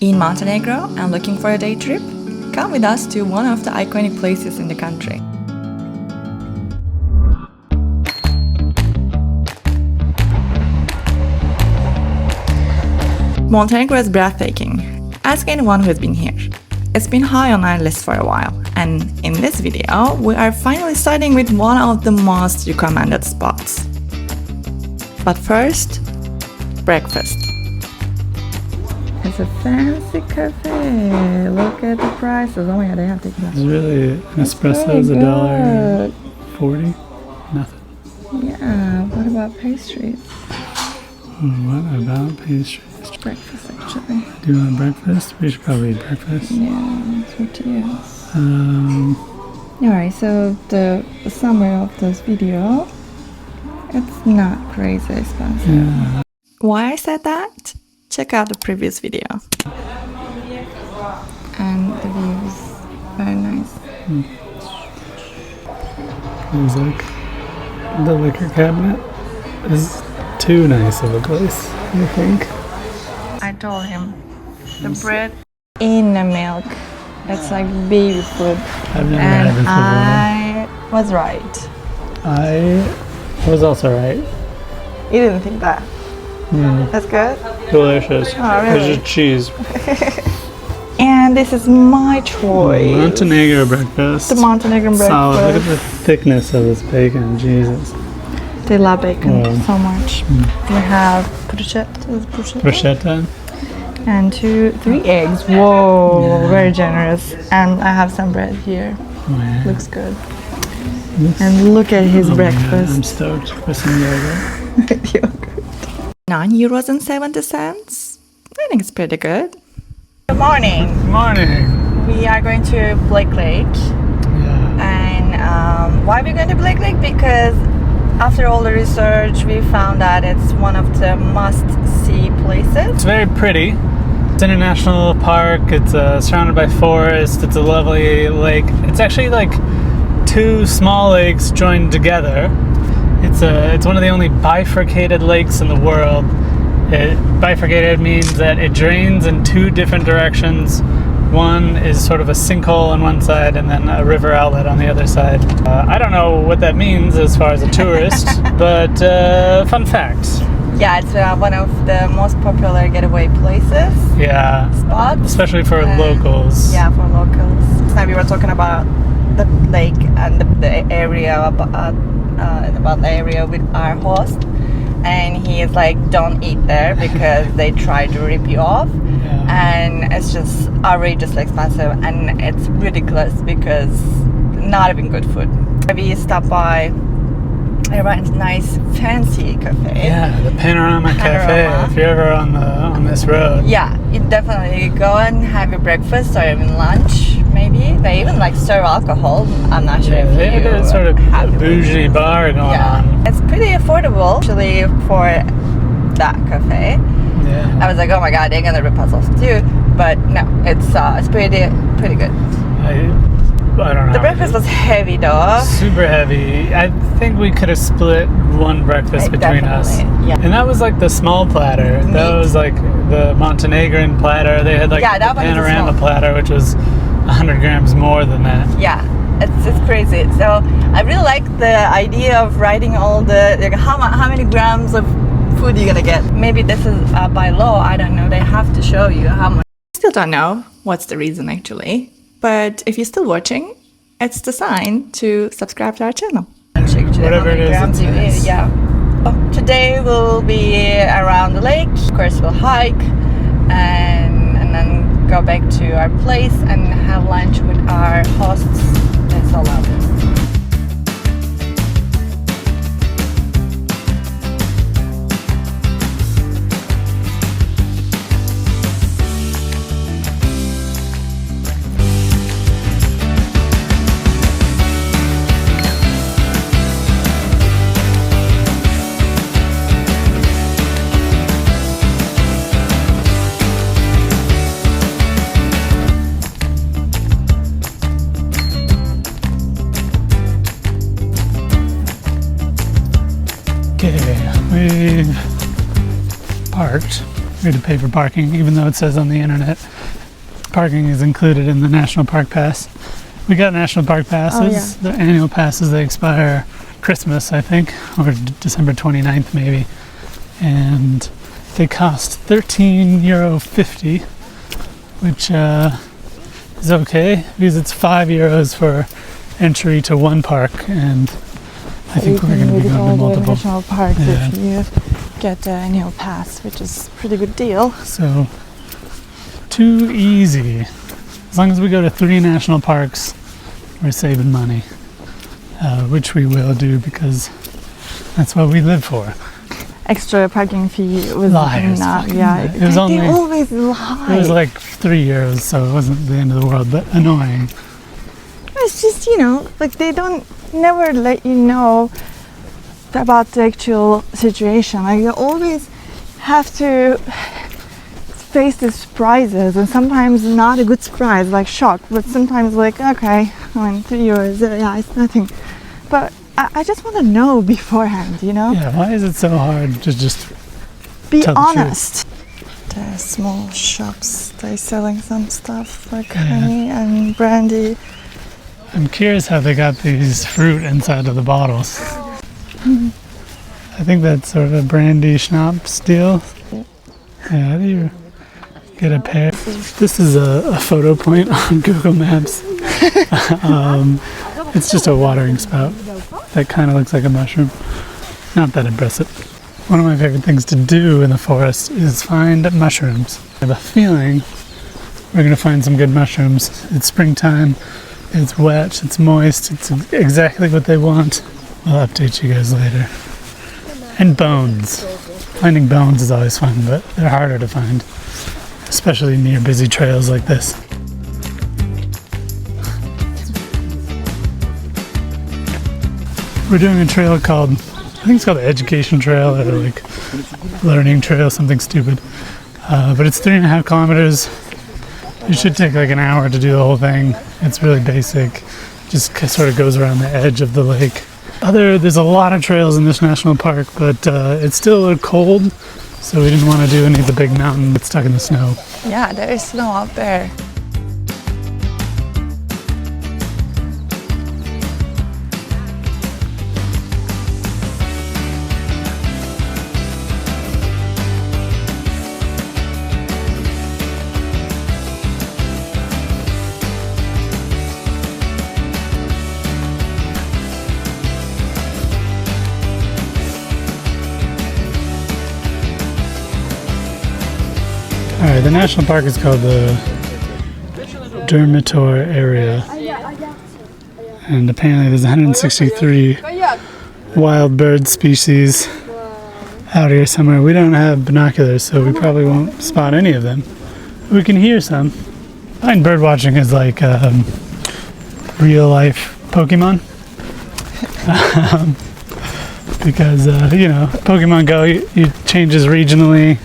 In Montenegro and looking for a day trip? Come with us to one of the iconic places in the country. Montenegro is breathtaking. Ask anyone who has been here. It's been high on our list for a while, and in this video, we are finally starting with one of the most recommended spots. But first, breakfast. It's a fancy cafe. Look at the prices. Oh my god, I have to take that. It's really, an espresso is $1.40. Nothing. Yeah, what about pastries? What about pastries? Breakfast, actually. Do you want breakfast? We should probably eat breakfast. Yeah, it's what to do. Alright, so the summary of this video, it's not crazy expensive. Yeah. Why I said that? Check out the previous video. And the view is very nice. Seems like the liquor cabinet is too nice of a place, I think. I told him, the bread in the milk, it's like baby food. I've never had this before. I was right. I was also right. You didn't think that? That's good? Delicious. Oh, really? It's just cheese. And this is my choice. Montenegro breakfast. The Montenegro breakfast. Solid. Look at the thickness of this bacon. Jesus. They love bacon so much. We have bruschetta. And 3 eggs. Whoa, yeah. Very generous. And I have some bread here. Yeah. Looks good. And look at his breakfast. I'm stoked for some yogurt. Yogurt. €9.70. I think it's pretty good. Good morning. Good morning. We are going to Blake Lake. Yeah. And why are we going to Blake Lake? Because after all the research, we found that it's one of the must-see places. It's very pretty. It's in a national park. It's surrounded by forest. It's a lovely lake. It's actually like 2 small lakes joined together. It's one of the only bifurcated lakes in the world. Bifurcated means that it drains in 2 different directions. One is sort of a sinkhole on one side and then a river outlet on the other side. I don't know what that means as far as a tourist, but fun fact. Yeah, it's one of the most popular getaway places. Yeah. Spots. Especially for locals. Yeah, for locals. Now we were talking about the lake and the area about the area with our host, and he is like, don't eat there because they try to rip you off. And it's just outrageously expensive, and it's ridiculous because not even good food. We stopped by a nice fancy cafe. Yeah, the Panorama Cafe. If you're ever on this road. Yeah, you definitely go and have your breakfast or even lunch. Maybe they even like serve alcohol. I'm not sure if they have a sort of a bougie bar going on. It's pretty affordable actually for that cafe. Yeah. I was like, oh my god, they're gonna rip us off too. But no, it's pretty good. I don't know. The breakfast was heavy though. Super heavy. I think we could have split one breakfast between us. Yeah. And that was like the small platter. That was like the Montenegrin platter. They had like the Panorama platter, which was 100 grams more than that. Yeah, it's crazy. So I really like the idea of writing all the like, how many grams of food you're gonna get. Maybe this is by law, I don't know, they have to show you how much. Still don't know what's the reason actually, but if you're still watching, it's the sign to subscribe to our channel. Whatever it is, it's yeah. Today we'll be around the lake. Of course we'll hike and then go back to our place and have lunch with our hosts. That's all of it. Okay, we parked We had to pay for parking, even though it says on the internet parking is included in the National Park Pass. We got National Park Passes. The annual passes, they expire Christmas, I think, or December 29th maybe. And they cost €13.50, which is okay because it's €5 for entry to one park, and I think we're going to be going to multiple national parks if you get the annual pass, which is a pretty good deal. So too easy. As long as we go to 3 national parks, we're saving money, which we will do because that's what we live for. Extra parking fee was Liars. it was only, they always lie. It was like €3, so it wasn't the end of the world, but annoying. It's just, like they don't never let you know about the actual situation. Like you always have to face the surprises, and sometimes not a good surprise, like shock, but sometimes like, okay, I mean, €3, yeah, it's nothing. But I just want to know beforehand, Yeah, why is it so hard to just be tell honest? The small shops, they're selling some stuff like honey and brandy. I'm curious how they got these fruit inside of the bottles. I think that's sort of a brandy schnapps deal. Yeah, you get a pair. This is a photo point on Google Maps. It's just a watering spout that kind of looks like a mushroom. Not that impressive. One of my favorite things to do in the forest is find mushrooms. I have a feeling we're going to find some good mushrooms. It's springtime, it's wet, it's moist, it's exactly what they want. I'll update you guys later. And bones. Finding bones is always fun, but they're harder to find, especially near busy trails like this. We're doing a trail called, I think it's called the Education Trail, or like Learning Trail, something stupid. But it's 3.5 kilometers. It should take like an hour to do the whole thing. It's really basic. Just sort of goes around the edge of the lake. There's a lot of trails in this national park, but it's still a little cold, so we didn't want to do any of the big mountain that's stuck in the snow. Yeah, there is snow up there. Alright, the national park is called the Durmitor area, and apparently there's 163 wild bird species out here somewhere. We don't have binoculars, so we probably won't spot any of them. We can hear some. I find bird watching is like real life Pokemon. Because, Pokemon Go, it changes regionally.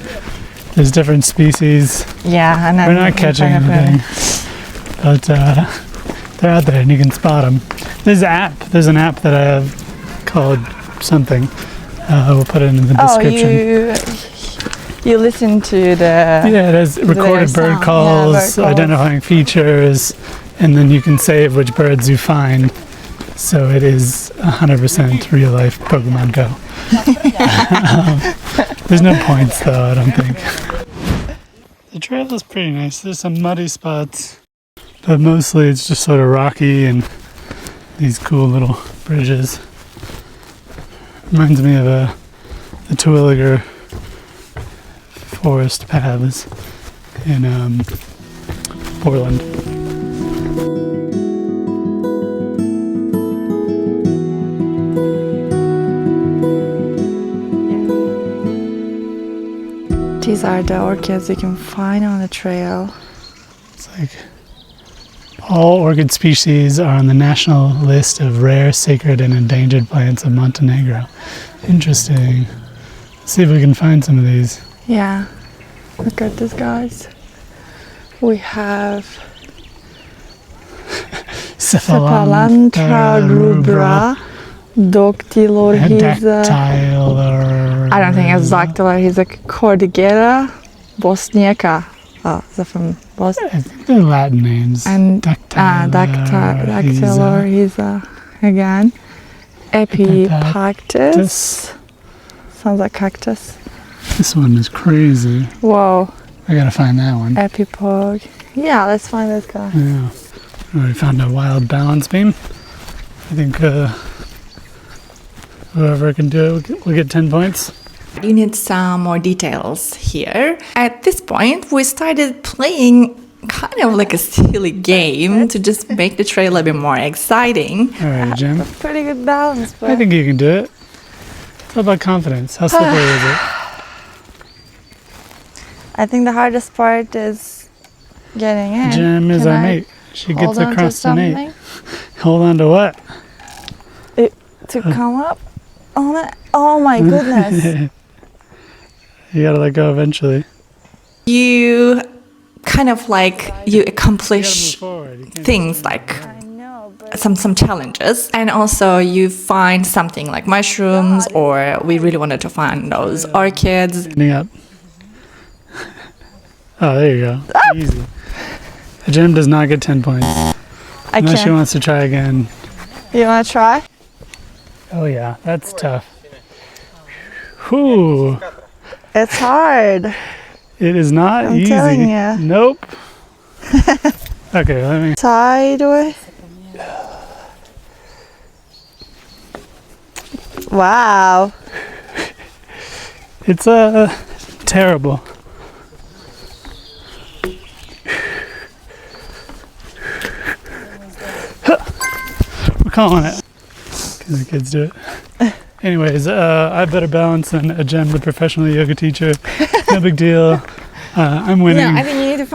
There's different species. Yeah, and we're not catching anything, but they're out there and you can spot them. There's an app that I have called something. We'll put it in the description. You listen to the... Yeah, it has recorded bird calls, identifying features, and then you can save which birds you find. So it is 100% real life Pokemon Go. There's no points though, I don't think. The trail is pretty nice. There's some muddy spots, but mostly it's just sort of rocky and these cool little bridges. Reminds me of the Terwilliger forest paths in Portland. These are the orchids you can find on the trail. It's like all orchid species are on the national list of rare, sacred, and endangered plants of Montenegro. Interesting. Let's see if we can find some of these. Yeah. Look at this, guys. We have Cephalanthra rubra, Dactylorhiza. Dactylar. I don't think it's Dactylorhiza cordigera. Bosniaka. Oh, is that from Bosnia? I think they're Latin names. And Dactyla, Hiza again. Epipactis. Sounds like cactus. This one is crazy. Whoa. I gotta find that one. Epipog. Yeah, let's find this guy. Yeah. We found a wild balance beam. I think whoever can do it will get 10 points. You need some more details here. At this point, we started playing kind of like a silly game to just make the trail a bit more exciting. All right, Jim. Pretty good balance, but I think you can do it. It's all about confidence. How slippery is it? I think the hardest part is getting in. Jim is Can our I mate. She gets hold on across to the Nate. something Hold on to what? to come up on it? Oh my goodness. You gotta let go eventually. You kind of like you accomplish things like I know, but some challenges, and also you find something like mushrooms, or we really wanted to find those orchids. Standing up. Oh, there you go. Easy. Jim does not get 10 points. Unless she wants to try again. You want to try? Oh yeah, that's tough. Whew. It's hard. It is not I'm easy. telling ya. Nope. Okay, let me. Sideways. Wow. It's terrible. We're calling it. Because the kids do it. Anyways, I have better balance than a Jem, the professional yoga teacher. No big deal. I'm winning. Yeah, I think you need to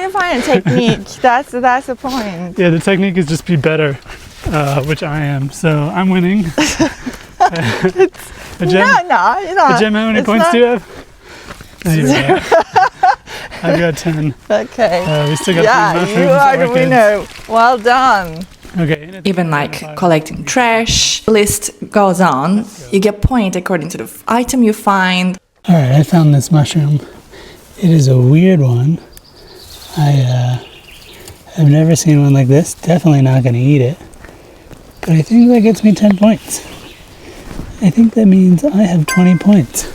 find a technique. That's the point. Yeah, the technique is just be better, which I am. So I'm winning. Jem, No, you're not. Jem, how many It's points not- do you have? 0. I've got 10. Okay. We still got Yeah, 3 mushrooms. you are the orchids. winner. Well done. Okay. Even like collecting trash, list goes on. You get point according to the item you find. All right, I found this mushroom. It is a weird one. I have never seen one like this. Definitely not going to eat it. But I think that gets me 10 points. I think that means I have 20 points.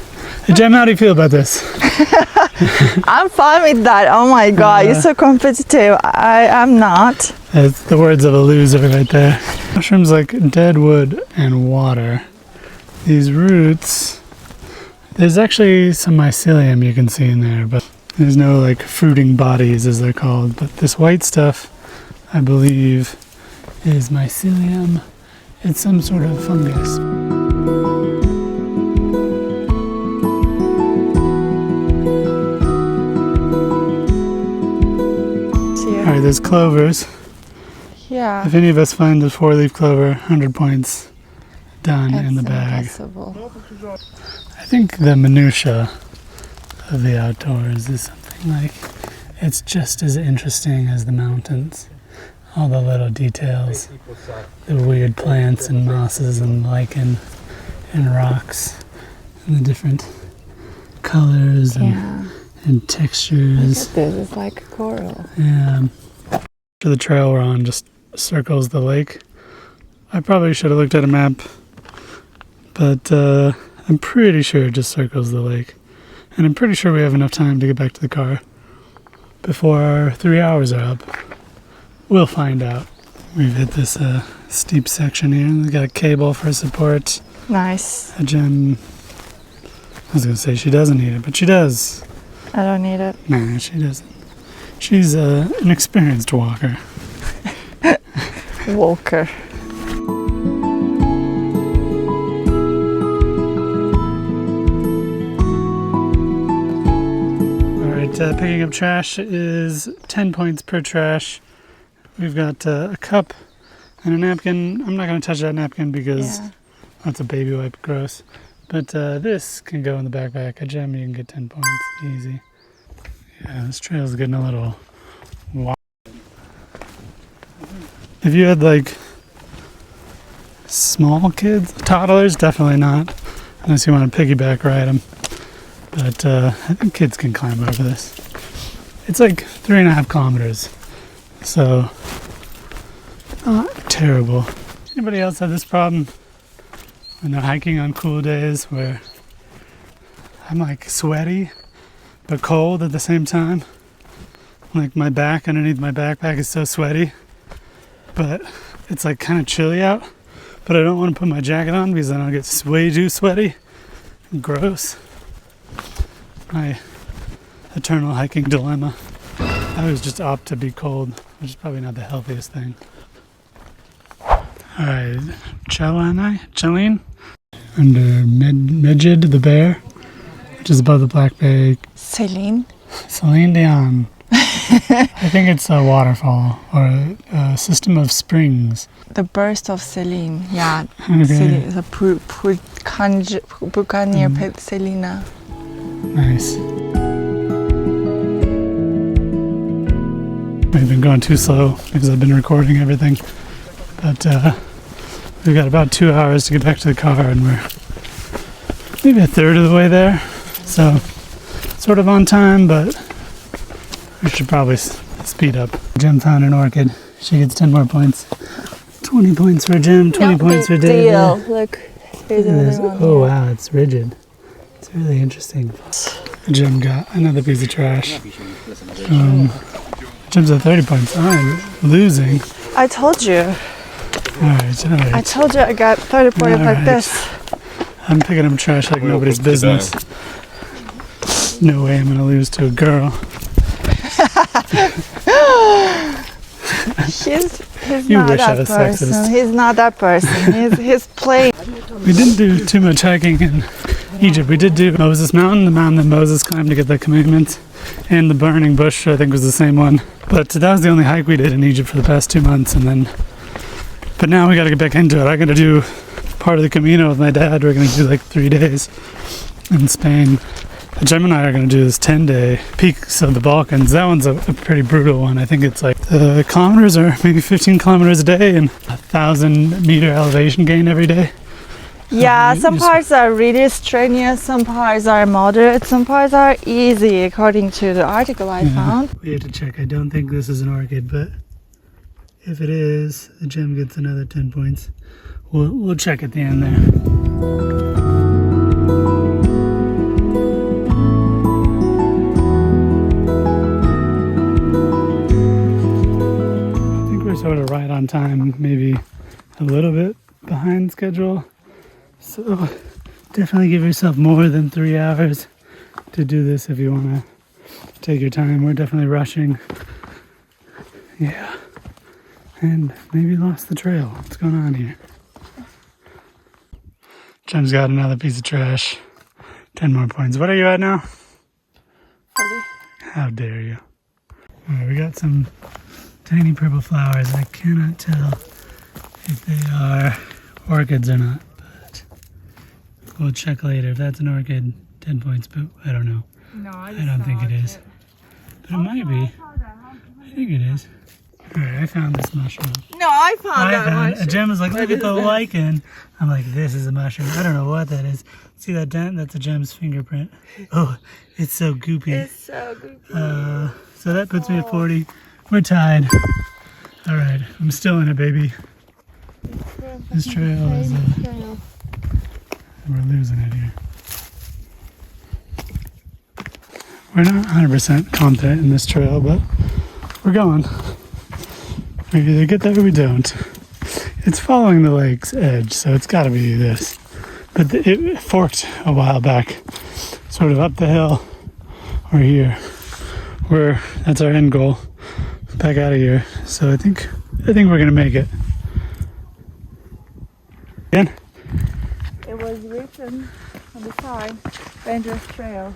Jem, how do you feel about this? I'm fine with that. Oh my god, you're so competitive. I'm not. That's the words of a loser right there. Mushrooms like dead wood and water. These roots, there's actually some mycelium you can see in there, but there's no like fruiting bodies as they're called. But this white stuff, I believe, is mycelium. It's some sort of fungus. All right, there's clovers. Yeah. If any of us find the 4-leaf clover, 100 points done in the That's bag. impossible. I think the minutia of the outdoors is something like, it's just as interesting as the mountains. All the little details, the weird plants and mosses and lichen and rocks and the different colors and textures. This is like a coral. Yeah. The trail we're on just circles the lake. I probably should have looked at a map, but I'm pretty sure it just circles the lake. And I'm pretty sure we have enough time to get back to the car before our 3 hours are up. We'll find out. We've hit this steep section here. We've got a cable for support. Nice. A Jem, I was going to say she doesn't need it, but she does. I don't need it. No, she doesn't. She's an experienced walker. Walker. Alright, picking up trash is 10 points per trash. We've got a cup and a napkin. I'm not going to touch that napkin because that's a baby wipe, gross. But this can go in the backpack. A Jem, you can get 10 points, easy. Yeah, this trail's getting a little wild. If you had like small kids, toddlers, definitely not. Unless you want to piggyback ride them. but I think kids can climb over this. It's like 3.5 kilometers, so not terrible. Anybody else have this problem when they're hiking on cool days where I'm like sweaty but cold at the same time? Like my back underneath my backpack is so sweaty, but it's like kind of chilly out, but I don't want to put my jacket on because then I'll get way too sweaty. Gross. My eternal hiking dilemma. I always just opt to be cold, which is probably not the healthiest thing. Alright, Chelene, under Medjed the bear, which is above the Black Bay. Celine. Celine Dion. I think it's a waterfall or a system of springs. The burst of Celine. Yeah. Okay. Celine. The Vulkan near Selina. Nice. We've been going too slow because I've been recording everything. But we've got about 2 hours to get back to the car and we're maybe a third of the way there. So sort of on time, but we should probably speed up. Jim found an orchid. She gets 10 more points. 20 points for Jim, 20 points for David. Deal. Look, here's another one. Oh wow, it's rigid. It's really interesting. Jim got another piece of trash. Jim's at 30 points. I'm losing. I told you. Alright. I told you I got 30 points like this. I'm picking up trash like nobody's business. No way I'm gonna lose to a girl. He's not that person. Sexist. He's not that person. He's playing. We didn't do too much hiking in Egypt. We did do Moses Mountain, the mountain that Moses climbed to get the commandments, and the burning bush, I think was the same one. But that was the only hike we did in Egypt for the past 2 months, but now we gotta get back into it. I'm gonna do part of the Camino with my dad. We're gonna do like 3 days in Spain. Jim and I are going to do this 10-day peaks of the Balkans. That one's a pretty brutal one. I think it's like the kilometers are maybe 15 kilometers a day and 1,000-meter elevation gain every day. Yeah, some parts are really strenuous, some parts are moderate, some parts are easy, according to the article I found. We have to check. I don't think this is an orchid, but if it is, Jim gets another 10 points. We'll check at the end there. Sort of right on time, maybe a little bit behind schedule. So definitely give yourself more than 3 hours to do this if you want to take your time. We're definitely rushing. Yeah. And maybe lost the trail. What's going on here? Jim's got another piece of trash. 10 more points. What are you at now? 40. How dare you? All right, we got some tiny purple flowers. I cannot tell if they are orchids or not, but we'll check later. If that's an orchid, 10 points, but I don't know. No, I don't think it is. But it might be. I think it is. Alright, I found this mushroom. No, I found that mushroom. Jim was like, look at the lichen. I'm like, this is a mushroom. I don't know what that is. See that dent? That's a Jim's fingerprint. Oh, it's so goopy. It's so goopy. So that puts me at 40. We're tied. All right, I'm still in it, baby. This trail is, we're losing it here. We're not 100% confident in this trail, but we're going. We either get there or we don't. It's following the lake's edge, so it's gotta be this. But it forked a while back, sort of up the hill or here, where that's our end goal. Back out of here. So I think we're gonna make it. Again? It was written on the side, dangerous trail.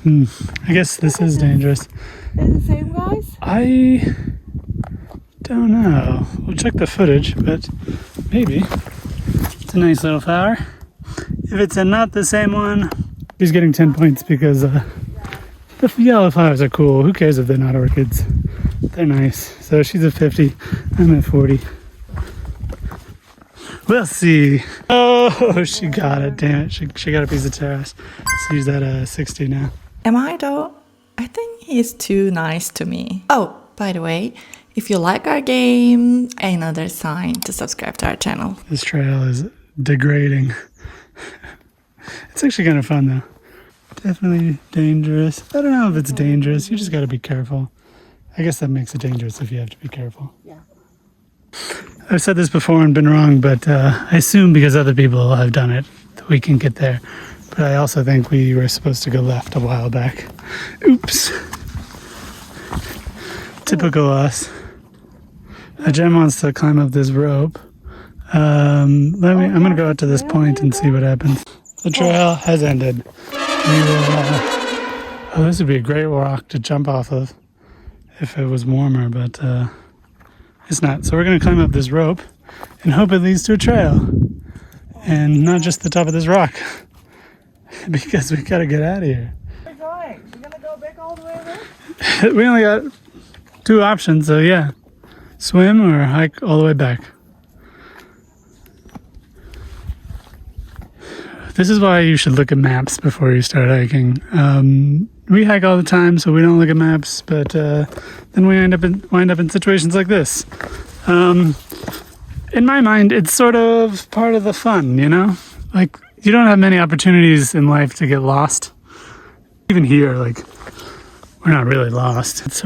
I guess this is dangerous. Is it the same, guys? I don't know. We'll check the footage, but maybe. It's a nice little flower. If it's not the same one, he's getting 10 points because the yellow flowers are cool. Who cares if they're not orchids? They're nice. So she's at 50. I'm at 40. We'll see. Oh, she got it. Damn it. She got a piece of terrace. So she's at 60 now. Am I though? I think he's too nice to me. Oh, by the way, if you like our game, another sign to subscribe to our channel. This trail is degrading. It's actually kind of fun though. Definitely dangerous. I don't know if it's dangerous. You just got to be careful. I guess that makes it dangerous if you have to be careful. Yeah. I've said this before and been wrong, but I assume because other people have done it, that we can get there. But I also think we were supposed to go left a while back. Oops. Typical us. Jen wants to climb up this rope. I'm going to go out to this point and see what happens. The trail has ended. We will, this would be a great rock to jump off of if it was warmer, but it's not. So we're going to climb up this rope and hope it leads to a trail. And not just the top of this rock. Because we got to get out of here. Where are we going? We're gonna go back all the way there? We only got 2 options, so yeah. Swim or hike all the way back. This is why you should look at maps before you start hiking. We hike all the time, so we don't look at maps, but then we wind up in situations like this. In my mind, it's sort of part of the fun, you know? Like, you don't have many opportunities in life to get lost. Even here, like, we're not really lost. It's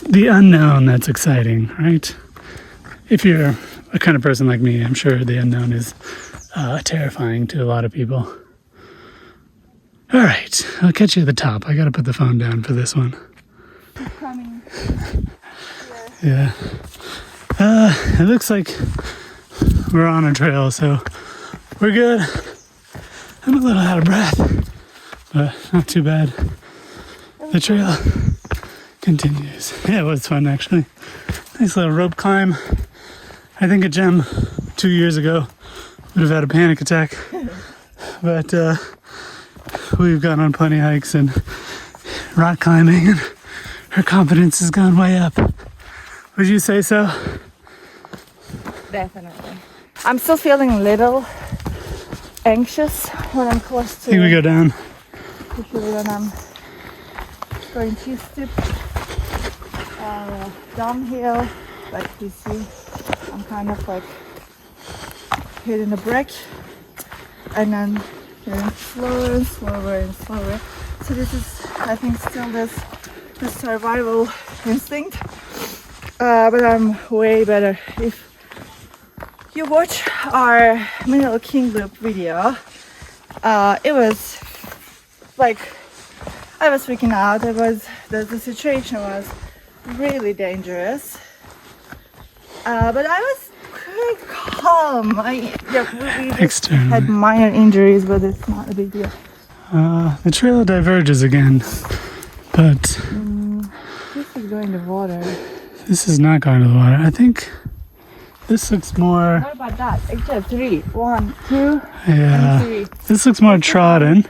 the unknown that's exciting, right? If you're a kind of person like me, I'm sure the unknown is terrifying to a lot of people. All right, I'll catch you at the top. I gotta put the phone down for this one. Keep coming. Yeah. It looks like we're on a trail, so we're good. I'm a little out of breath, but not too bad. The trail continues. Yeah, it was fun actually. Nice little rope climb. I think a gem 2 years ago would have had a panic attack, but we've gone on plenty of hikes and rock climbing, and her confidence has gone way up. Would you say so? Definitely. I'm still feeling a little anxious when I'm close to. I think we go down. Usually when I'm going too steep downhill, like you see, I'm kind of like hitting the brake and then getting slower and slower and slower. So this is, I think, still this survival instinct, but I'm way better. If you watch our Mineral King Loop video, it was like I was freaking out. The situation was really dangerous, but I was quite calm. We just had minor injuries, but it's not a big deal. The trail diverges again, but This is going to water. this is not going to the water. I think this looks more. What about that? Except 3, 1, 2, Yeah, and 3. this looks more trodden,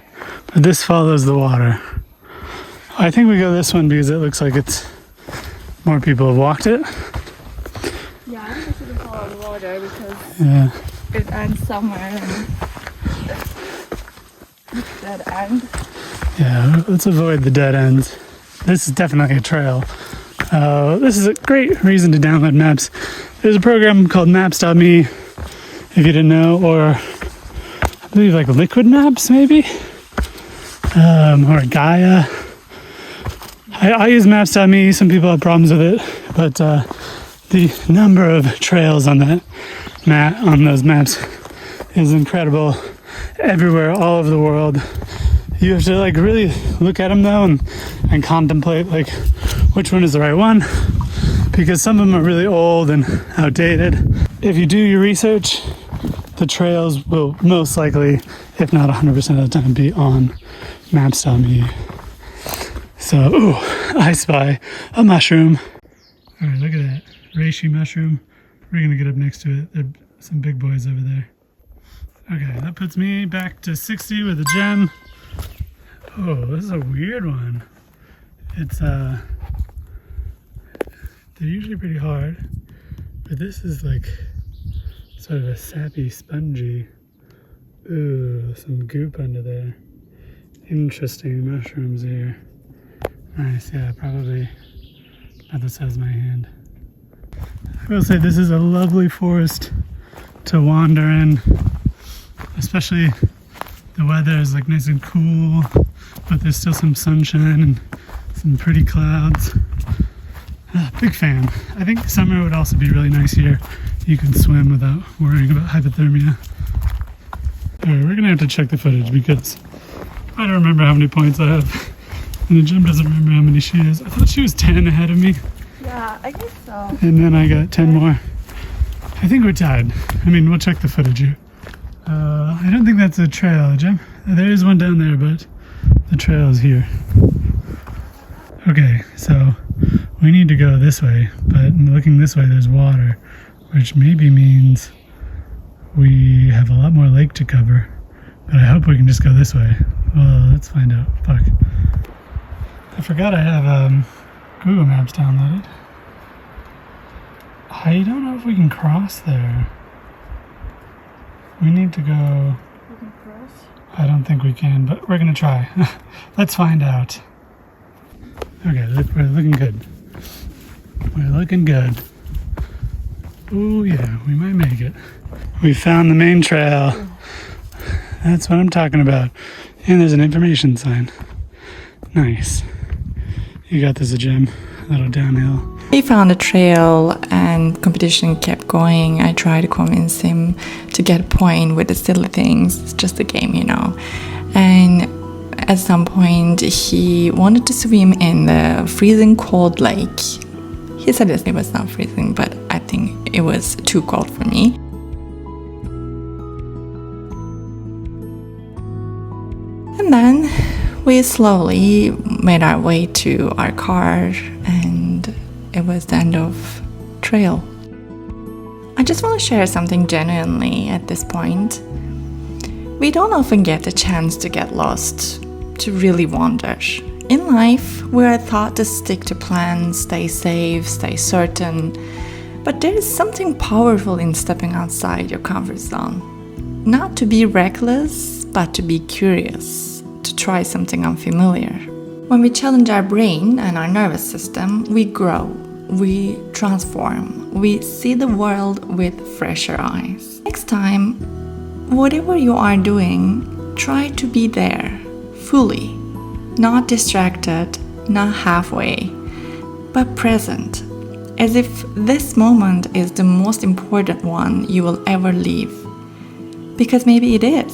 but this follows the water. I think we go this one because it looks like it's more people have walked it. Yeah, I think we should follow the water because Yeah, it ends somewhere and it's dead end. yeah. Let's avoid the dead ends. This is definitely a trail. This is a great reason to download maps. There's a program called Maps.me, if you didn't know, or I believe like Liquid Maps maybe, or Gaia. I use Maps.me. Some people have problems with it, but the number of trails on those maps is incredible. Everywhere, all over the world. You have to like really look at them though and contemplate like which one is the right one, because some of them are really old and outdated. If you do your research, the trails will most likely, if not 100% of the time, be on Maps.me. So, ooh, I spy a mushroom. All right, look at that reishi mushroom. We're gonna get up next to it. There are some big boys over there. Okay, that puts me back to 60 with a gem. Oh, this is a weird one. It's they're usually pretty hard, but this is like Sort of a sappy, spongy. Ooh, some goop under there. Interesting mushrooms here. Nice, yeah, probably about the size of my hand. I will say this is a lovely forest to wander in, especially the weather is like nice and cool, but there's still some sunshine and some pretty clouds. Big fan. I think summer would also be really nice here. You can swim without worrying about hypothermia. Alright, we're gonna have to check the footage because I don't remember how many points I have. And the gym doesn't remember how many she is. I thought she was 10 ahead of me. Yeah, I guess so. And then I got 10 more. I think we're tied. I mean, we'll check the footage here. I don't think that's a trail, Jim. There is one down there, but the trail is here. Okay, so we need to go this way, but looking this way, there's water, which maybe means we have a lot more lake to cover. But I hope we can just go this way. Well, let's find out. Fuck. I forgot I have Google Maps downloaded. I don't know if we can cross there. We need to go... We can cross? I don't think we can, but we're gonna try. Let's find out. Okay, we're looking good. We're looking good. Oh yeah, we might make it. We found the main trail. That's what I'm talking about. And there's an information sign. Nice. You got this, a gem. A little downhill. We found a trail and competition kept going. I tried to convince him to get a point with the silly things. It's just a game, you know. And at some point he wanted to swim in the freezing cold lake. He said it was not freezing, but I think it was too cold for me. And then we slowly made our way to our car, and it was the end of trail. I just want to share something genuinely at this point. We don't often get the chance to get lost, to really wander. In life, we are taught to stick to plans, stay safe, stay certain. But there is something powerful in stepping outside your comfort zone. Not to be reckless, but to be curious, to try something unfamiliar. When we challenge our brain and our nervous system, we grow, we transform, we see the world with fresher eyes. Next time, whatever you are doing, try to be there, fully. Not distracted, not halfway, but present, as if this moment is the most important one you will ever live. Because maybe it is.